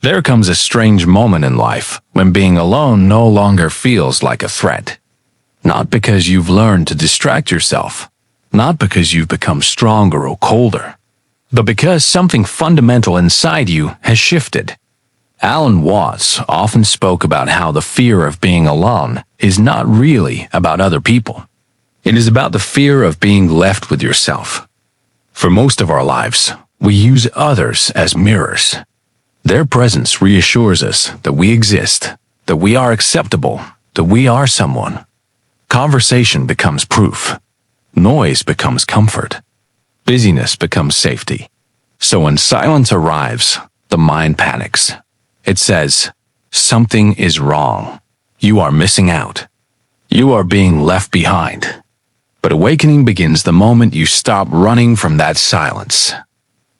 There comes a strange moment in life when being alone no longer feels like a threat. Not because you've learned to distract yourself, not because you've become stronger or colder, but because something fundamental inside you has shifted. Alan Watts often spoke about how the fear of being alone is not really about other people. It is about the fear of being left with yourself. For most of our lives, we use others as mirrors. Their presence reassures us that we exist, that we are acceptable, that we are someone. Conversation becomes proof. Noise becomes comfort. Busyness becomes safety. So when silence arrives, the mind panics. It says, something is wrong. You are missing out. You are being left behind. But awakening begins the moment you stop running from that silence.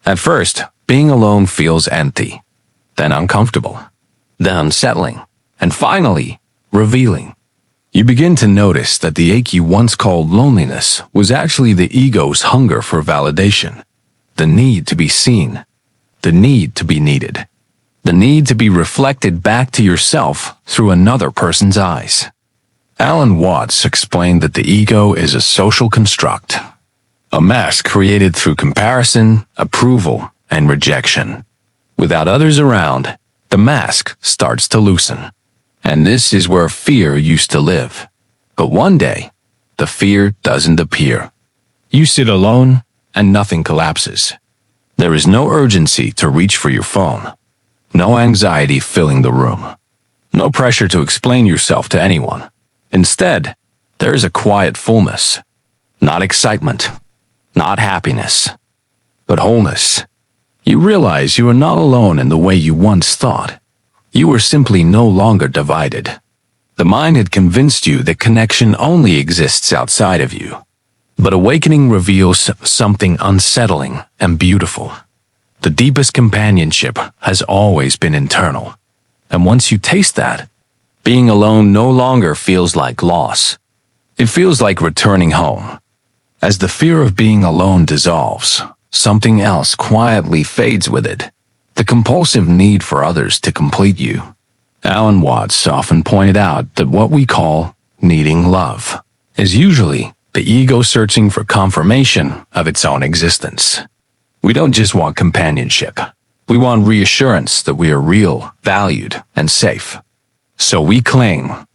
At first, being alone feels empty, then uncomfortable, then unsettling, and finally, revealing. You begin to notice that the ache you once called loneliness was actually the ego's hunger for validation, the need to be seen, the need to be needed, the need to be reflected back to yourself through another person's eyes. Alan Watts explained that the ego is a social construct, a mask created through comparison, approval, and rejection. Without others around, the mask starts to loosen. And this is where fear used to live. But one day, the fear doesn't appear. You sit alone, and nothing collapses. There is no urgency to reach for your phone. No anxiety filling the room. No pressure to explain yourself to anyone. Instead, there is a quiet fullness. Not excitement. Not happiness. But wholeness. You realize you are not alone in the way you once thought. You were simply no longer divided. The mind had convinced you that connection only exists outside of you. But awakening reveals something unsettling and beautiful. The deepest companionship has always been internal. And once you taste that, being alone no longer feels like loss. It feels like returning home. As the fear of being alone dissolves, something else quietly fades with it. The compulsive need for others to complete you. Alan Watts often pointed out that what we call needing love is usually the ego searching for confirmation of its own existence. We don't just want companionship. We want reassurance that we are real, valued, and safe. So we cling.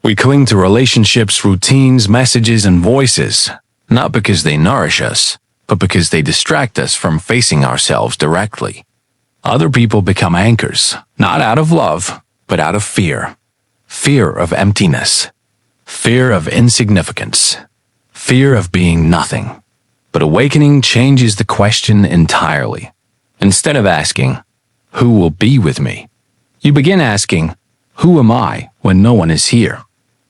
We cling to relationships, routines, messages, and voices, not because they nourish us, but because they distract us from facing ourselves directly. Other people become anchors, not out of love, but out of fear. Fear of emptiness. Fear of insignificance. Fear of being nothing. But awakening changes the question entirely. Instead of asking, who will be with me? You begin asking, who am I when no one is here?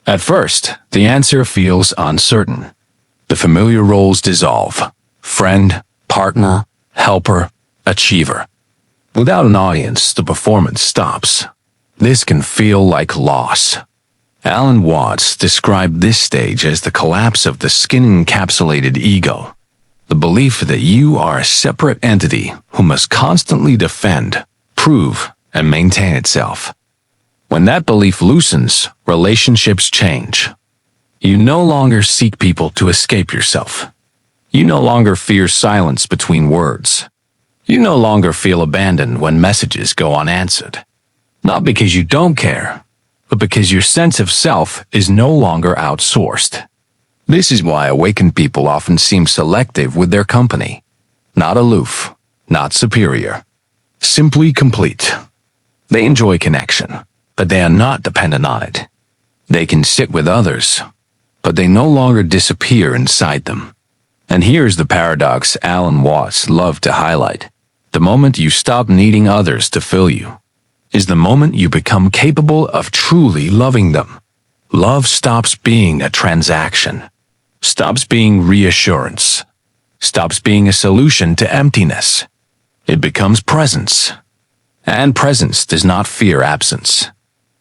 At first, the answer feels uncertain. The familiar roles dissolve. Friend, partner, helper, achiever. Without an audience, the performance stops. This can feel like loss. Alan Watts described this stage as the collapse of the skin-encapsulated ego, the belief that you are a separate entity who must constantly defend, prove, and maintain itself. When that belief loosens, relationships change. You no longer seek people to escape yourself. You no longer fear silence between words. You no longer feel abandoned when messages go unanswered. Not because you don't care, but because your sense of self is no longer outsourced. This is why awakened people often seem selective with their company. Not aloof, not superior. Simply complete. They enjoy connection, but they are not dependent on it. They can sit with others, but they no longer disappear inside them. And here's the paradox Alan Watts loved to highlight. The moment you stop needing others to fill you is the moment you become capable of truly loving them. Love stops being a transaction, stops being reassurance, stops being a solution to emptiness. It becomes presence. And presence does not fear absence.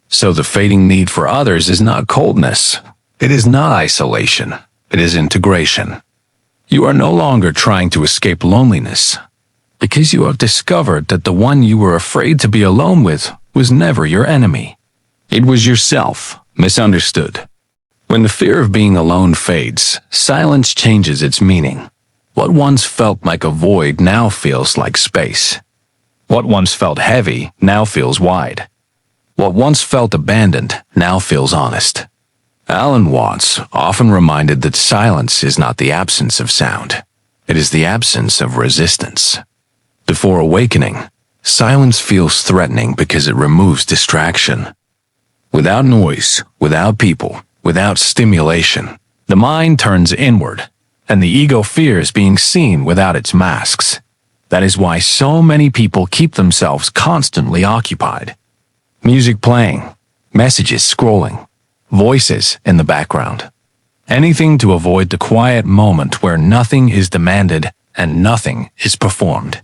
So the fading need for others is not coldness. It is not isolation. It is integration. You are no longer trying to escape loneliness, Because you have discovered that the one you were afraid to be alone with was never your enemy. It was yourself, misunderstood. When the fear of being alone fades, silence changes its meaning. What once felt like a void now feels like space. What once felt heavy now feels wide. What once felt abandoned now feels honest. Alan Watts often reminded that silence is not the absence of sound. It is the absence of resistance. Before awakening, silence feels threatening because it removes distraction. Without noise, without people, without stimulation, the mind turns inward, and the ego fears being seen without its masks. That is why so many people keep themselves constantly occupied. Music playing, messages scrolling, voices in the background. Anything to avoid the quiet moment where nothing is demanded and nothing is performed.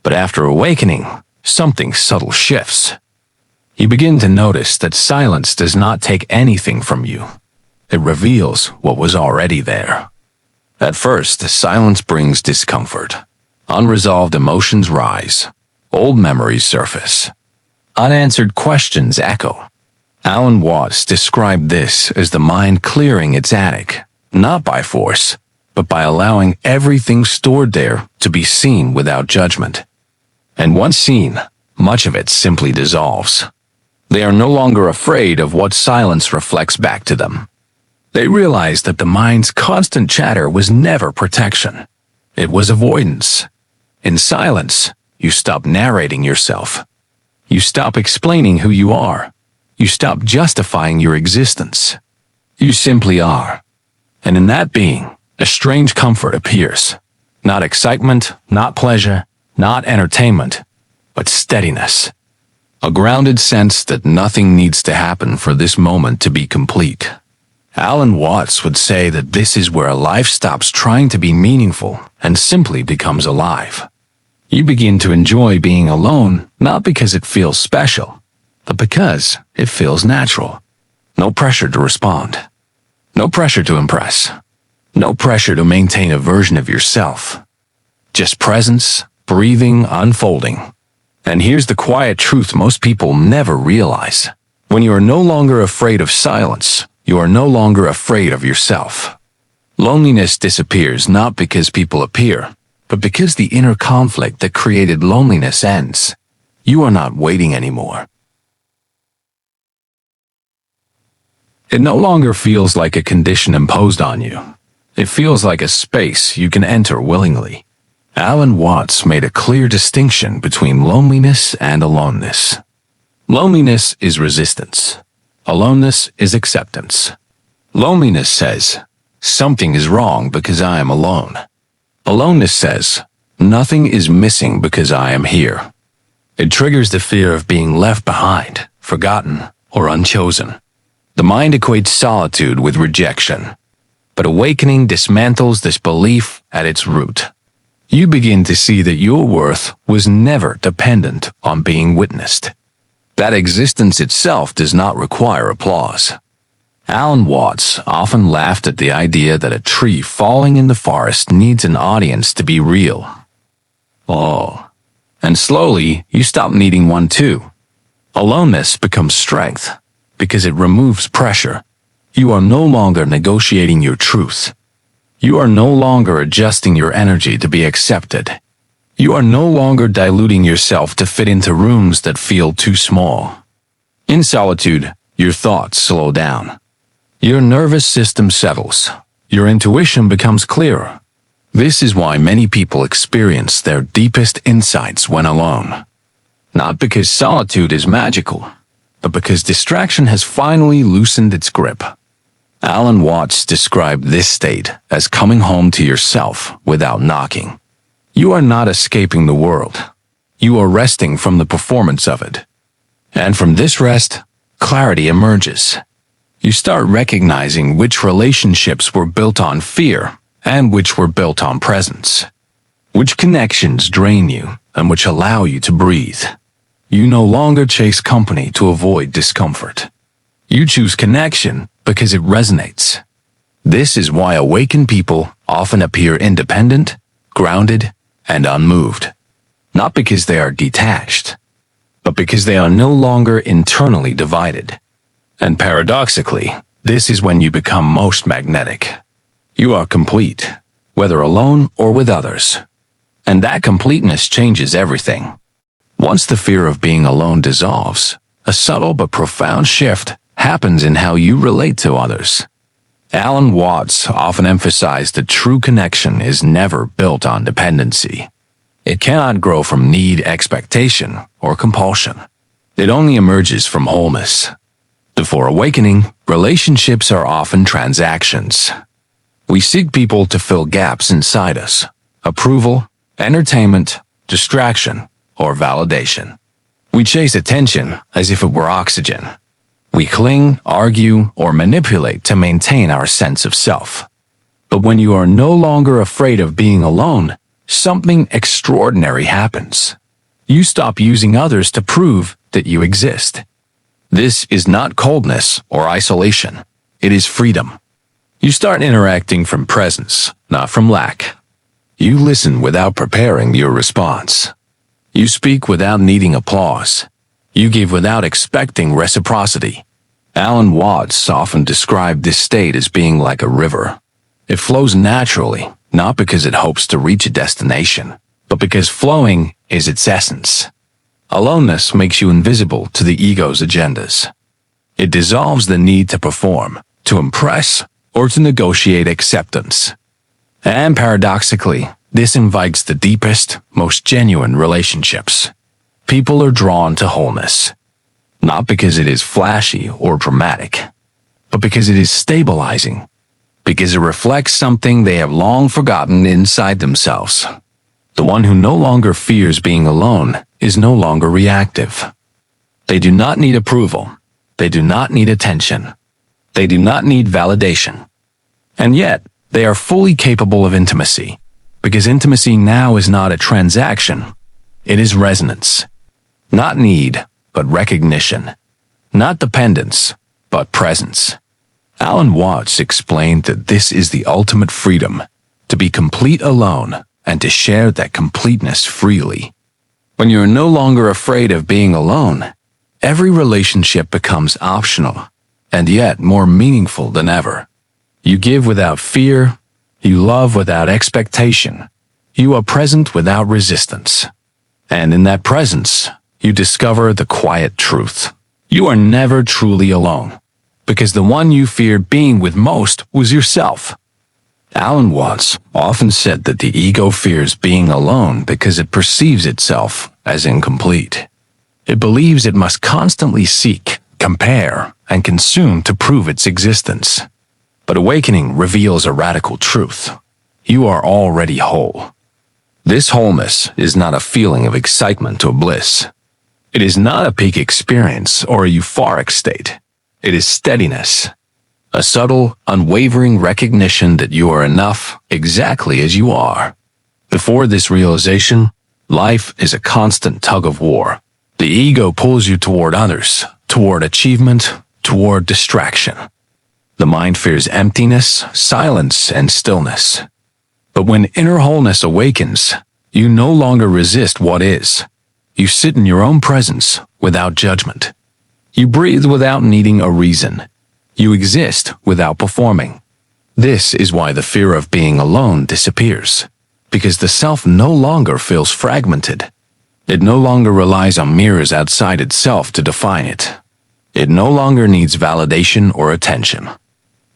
But after awakening, something subtle shifts. You begin to notice that silence does not take anything from you. It reveals what was already there. At first, silence brings discomfort. Unresolved emotions rise. Old memories surface. Unanswered questions echo. Alan Watts described this as the mind clearing its attic, not by force, but by allowing everything stored there to be seen without judgment. And once seen, much of it simply dissolves. They are no longer afraid of what silence reflects back to them. They realize that the mind's constant chatter was never protection. It was avoidance. In silence, you stop narrating yourself. You stop explaining who you are. You stop justifying your existence. You simply are. And in that being, a strange comfort appears. Not excitement, not pleasure, not entertainment, but steadiness. A grounded sense that nothing needs to happen for this moment to be complete. Alan Watts would say that this is where life stops trying to be meaningful and simply becomes alive. You begin to enjoy being alone, not because it feels special, but because it feels natural. No pressure to respond. No pressure to impress. No pressure to maintain a version of yourself. Just presence, breathing, unfolding. And here's the quiet truth most people never realize. When you are no longer afraid of silence, you are no longer afraid of yourself. Loneliness disappears not because people appear, but because the inner conflict that created loneliness ends. You are not waiting anymore. It no longer feels like a condition imposed on you. It feels like a space you can enter willingly. Alan Watts made a clear distinction between loneliness and aloneness. Loneliness is resistance. Aloneness is acceptance. Loneliness says, something is wrong because I am alone. Aloneness says, nothing is missing because I am here. It triggers the fear of being left behind, forgotten, or unchosen. The mind equates solitude with rejection, but awakening dismantles this belief at its root. You begin to see that your worth was never dependent on being witnessed. That existence itself does not require applause. Alan Watts often laughed at the idea that a tree falling in the forest needs an audience to be real. Oh. And slowly, you stop needing one too. Aloneness becomes strength, because it removes pressure. You are no longer negotiating your truth. You are no longer adjusting your energy to be accepted. You are no longer diluting yourself to fit into rooms that feel too small. In solitude, your thoughts slow down. Your nervous system settles. Your intuition becomes clearer. This is why many people experience their deepest insights when alone. Not because solitude is magical, but because distraction has finally loosened its grip. Alan Watts described this state as coming home to yourself without knocking. You are not escaping the world. You are resting from the performance of it. And from this rest, clarity emerges. You start recognizing which relationships were built on fear and which were built on presence. Which connections drain you and which allow you to breathe. You no longer chase company to avoid discomfort. You choose connection because it resonates. This is why awakened people often appear independent, grounded, and unmoved. not because they are detached, but because they are no longer internally divided. And paradoxically, this is when you become most magnetic. You are complete, whether alone or with others. And that completeness changes everything. Once the fear of being alone dissolves, a subtle but profound shift happens in how you relate to others. Alan Watts often emphasized that true connection is never built on dependency. It cannot grow from need, expectation, or compulsion. It only emerges from wholeness. Before awakening, relationships are often transactions. We seek people to fill gaps inside us: approval, entertainment, distraction, or validation. We chase attention as if it were oxygen. We cling, argue, or manipulate to maintain our sense of self. But when you are no longer afraid of being alone, something extraordinary happens. You stop using others to prove that you exist. This is not coldness or isolation. It is freedom. You start interacting from presence, not from lack. You listen without preparing your response. You speak without needing applause. You give without expecting reciprocity. Alan Watts often described this state as being like a river. It flows naturally, not because it hopes to reach a destination, but because flowing is its essence. Aloneness makes you invisible to the ego's agendas. It dissolves the need to perform, to impress, or to negotiate acceptance. And paradoxically, this invites the deepest, most genuine relationships. People are drawn to wholeness, not because it is flashy or dramatic, but because it is stabilizing, because it reflects something they have long forgotten inside themselves. The one who no longer fears being alone is no longer reactive. They do not need approval. They do not need attention. They do not need validation. And yet, they are fully capable of intimacy, because intimacy now is not a transaction. It is resonance. Not need, but recognition. Not dependence, but presence. Alan Watts explained that this is the ultimate freedom, to be complete alone and to share that completeness freely. When you are no longer afraid of being alone, every relationship becomes optional, and yet more meaningful than ever. You give without fear. You love without expectation. You are present without resistance. And in that presence, you discover the quiet truth. You are never truly alone, because the one you feared being with most was yourself. Alan Watts often said that the ego fears being alone because it perceives itself as incomplete. It believes it must constantly seek, compare, and consume to prove its existence. But awakening reveals a radical truth. You are already whole. This wholeness is not a feeling of excitement or bliss. It is not a peak experience or a euphoric state. It is steadiness. A subtle, unwavering recognition that you are enough exactly as you are. Before this realization, life is a constant tug of war. The ego pulls you toward others, toward achievement, toward distraction. The mind fears emptiness, silence, and stillness. But when inner wholeness awakens, you no longer resist what is. You sit in your own presence without judgment. You breathe without needing a reason. You exist without performing. This is why the fear of being alone disappears, because the self no longer feels fragmented. It no longer relies on mirrors outside itself to define it. It no longer needs validation or attention.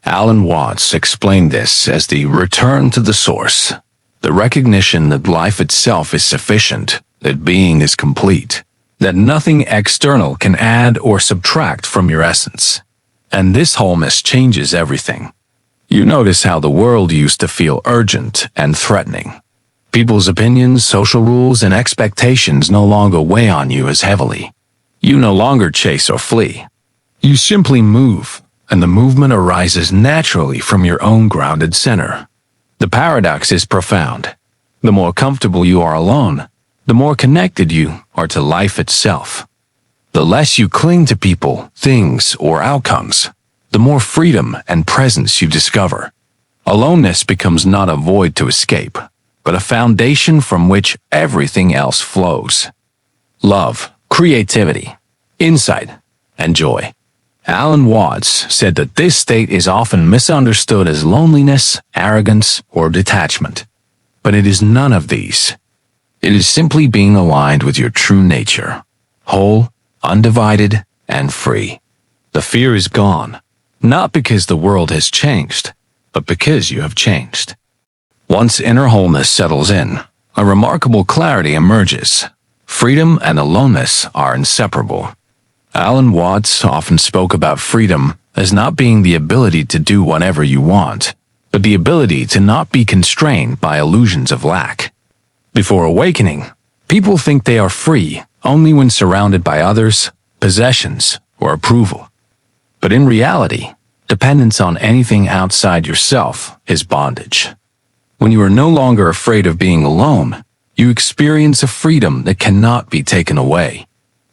Alan Watts explained this as the return to the source, the recognition that life itself is sufficient, that being is complete, that nothing external can add or subtract from your essence. And this wholeness changes everything. You notice how the world used to feel urgent and threatening. People's opinions, social rules, and expectations no longer weigh on you as heavily. You no longer chase or flee. You simply move, and the movement arises naturally from your own grounded center. The paradox is profound. The more comfortable you are alone, the more connected you are to life itself. The less you cling to people, things, or outcomes, the more freedom and presence you discover. Aloneness becomes not a void to escape, but a foundation from which everything else flows. Love, creativity, insight, and joy. Alan Watts said that this state is often misunderstood as loneliness, arrogance, or detachment. But it is none of these. It is simply being aligned with your true nature, whole, undivided, and free. The fear is gone, not because the world has changed, but because you have changed. Once inner wholeness settles in, a remarkable clarity emerges. Freedom and aloneness are inseparable. Alan Watts often spoke about freedom as not being the ability to do whatever you want, but the ability to not be constrained by illusions of lack. Before awakening, people think they are free only when surrounded by others, possessions, or approval. But in reality, dependence on anything outside yourself is bondage. When you are no longer afraid of being alone, you experience a freedom that cannot be taken away.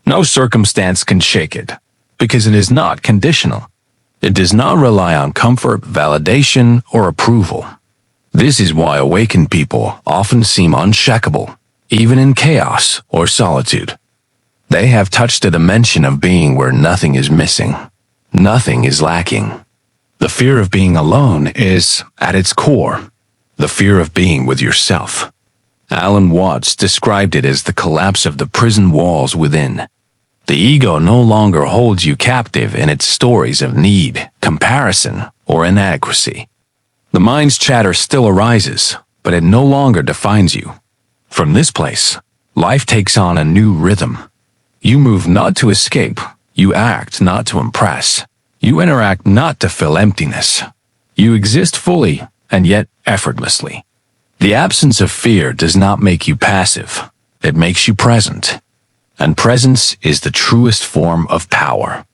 No circumstance can shake it, because it is not conditional. It does not rely on comfort, validation, or approval. This is why awakened people often seem unshakable, even in chaos or solitude. They have touched a dimension of being where nothing is missing, nothing is lacking. The fear of being alone is, at its core, the fear of being with yourself. Alan Watts described it as the collapse of the prison walls within. The ego no longer holds you captive in its stories of need, comparison, or inadequacy. The mind's chatter still arises, but it no longer defines you. From this place, life takes on a new rhythm. You move not to escape, you act not to impress. You interact not to fill emptiness. You exist fully, and yet effortlessly. The absence of fear does not make you passive, it makes you present. And presence is the truest form of power.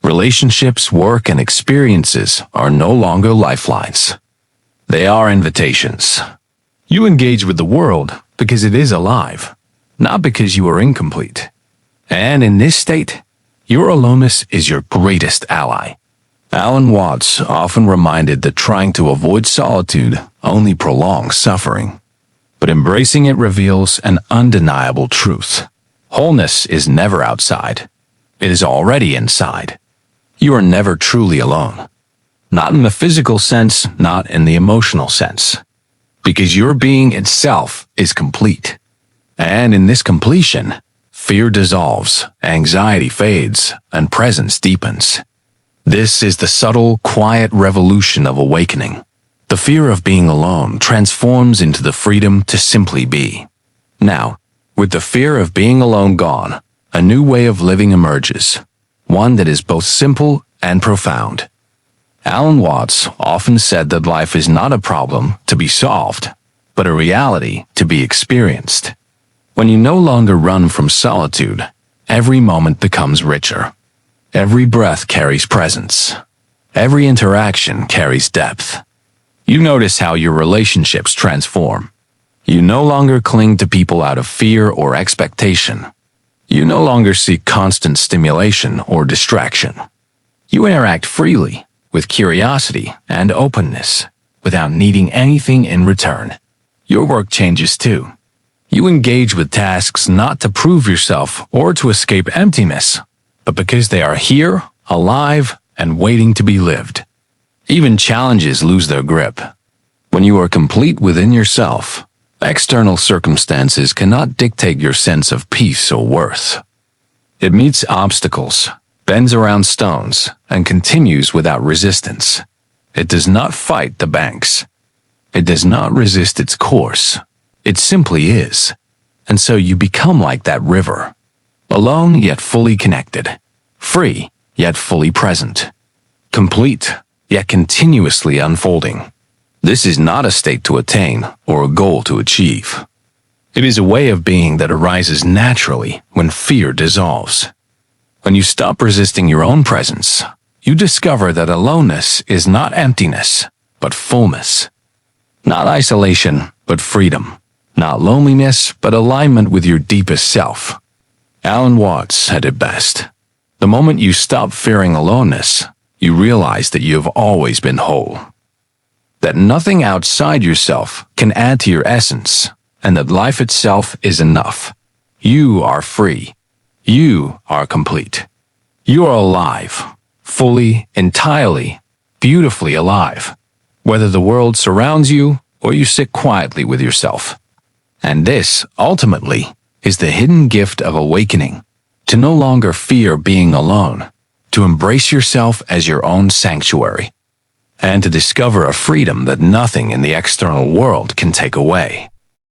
Relationships, work, and experiences are no longer lifelines. They are invitations. You engage with the world because it is alive, not because you are incomplete. And in this state, your aloneness is your greatest ally. Alan Watts often reminded that trying to avoid solitude only prolongs suffering, but embracing it reveals an undeniable truth. Wholeness is never outside. It is already inside. You are never truly alone. Not in the physical sense, not in the emotional sense. Because your being itself is complete. And in this completion, fear dissolves, anxiety fades, and presence deepens. This is the subtle, quiet revolution of awakening. The fear of being alone transforms into the freedom to simply be. Now, with the fear of being alone gone, a new way of living emerges, one that is both simple and profound. Alan Watts often said that life is not a problem to be solved, but a reality to be experienced. When you no longer run from solitude, every moment becomes richer. Every breath carries presence. Every interaction carries depth. You notice how your relationships transform. You no longer cling to people out of fear or expectation. You no longer seek constant stimulation or distraction. You interact freely, with curiosity and openness, without needing anything in return. Your work changes too. You engage with tasks not to prove yourself or to escape emptiness, but because they are here, alive, and waiting to be lived. Even challenges lose their grip. When you are complete within yourself, external circumstances cannot dictate your sense of peace or worth. It meets obstacles, bends around stones, and continues without resistance. It does not fight the banks. It does not resist its course. It simply is. And so you become like that river. Alone yet fully connected. Free yet fully present. Complete yet continuously unfolding. This is not a state to attain or a goal to achieve. It is a way of being that arises naturally when fear dissolves. When you stop resisting your own presence, you discover that aloneness is not emptiness, but fullness. Not isolation, but freedom. Not loneliness, but alignment with your deepest self. Alan Watts said it best. The moment you stop fearing aloneness, you realize that you have always been whole. that nothing outside yourself can add to your essence, and that life itself is enough. You are free. You are complete. You are alive, fully, entirely, beautifully alive, whether the world surrounds you or you sit quietly with yourself. And this, ultimately, is the hidden gift of awakening, to no longer fear being alone, to embrace yourself as your own sanctuary, and to discover a freedom that nothing in the external world can take away.